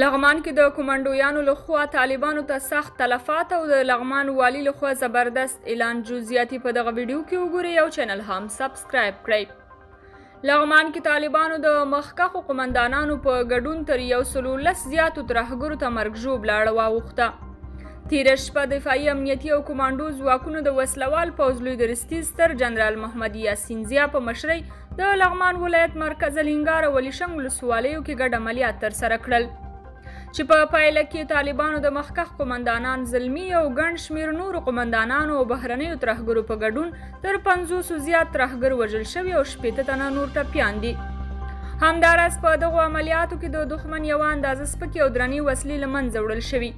لغمان کې د کمانډویانو لخوا تالیبانو ته سخت تلفات او د لغمان والی لخوا زبردست اعلان. جزئیاتي په دغه ویډیو کې وګورئ او چینل هم سبسکرایب کړئ. لغمان کې طالبانو د مخکښو قومندانانو په ګډون تر 110 زیاتو ترهګرو ته مرګ ژوبله واوښته. تیره شپه دفاعي امنیتي او کمانډو ځواکونو د وسلوال پوځ لوی درستیز ستر جنرال محمد یاسین ضیا په مشرۍ د لغمان ولایت مرکز الینګار او ولیشنګ ولسوالیو کې ګډ عملیات ترسره کړل، چې په پایله کې طالبانو د مخکښ قومندانان زلمی او ګڼ شمېر نورو قومندانانو او بهرنیو ترهګرو په ګډون تر 500 زیات ترهګر وژل شوي او 80 تنه نور ټپیان دي. همداراز په دغو عملیاتو کې د دښمن یوه اندازه سپکې او درنې وسلې له منځه وړل شوي.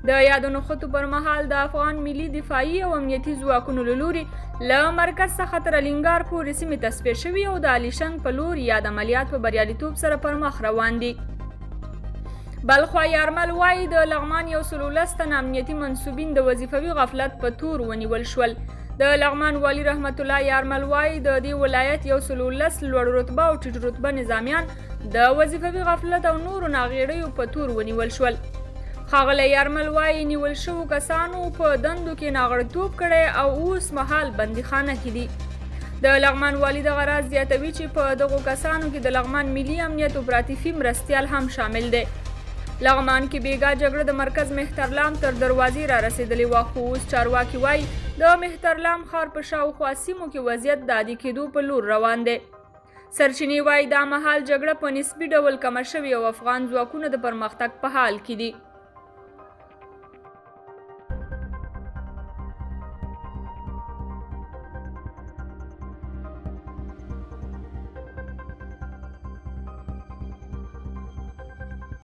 د یادو نښتو پر مهال د افغان ملي دفاعي او امنیتي ځواکونو له لوري له مرکز څخه تر الینګار پورې سیمې ته سپې شوي او د الیشنګ په لور یاد عملیات په بریالیتوب سره پر مخ روان دي. بلخوا یارمل وایي د لغمان 110 تنه امنیتي منصوبین د وظیفوي غفلت په تور ونیول شول. د لغمان والی رحمت الله یارمل وایي د دې ولایت 110 لوړ رتبه او ټیټ رتبه نظامیان د وظیفوي غفلت او نورو ناغېړیو په تور ونیول شول. ښاغلی یارمل وایي نیول شوو کسانو په دندو کې ناغړتوب کړی او اوس مهال بندیخانه کې دي. د لغمان والی دغه راز زیاتوي چې په دغو کسانو کې د لغمان ملي امنیت اپراتیفي مرستیال هم شامل دی. لغمان کې بیګا جګړه د مرکز مهترلام تر دروازې را رسېدلې وه، خو اوس چارواکي وایي د مهترلام ښار په شاوخوا سیمو کې وضعیت د عادي کېدو په لور روان دی. سرچینې وایي دا مهال جګړه په نسبي ډول کمه شوې او افغان ځواکونه د پرمختګ په حال کې دي.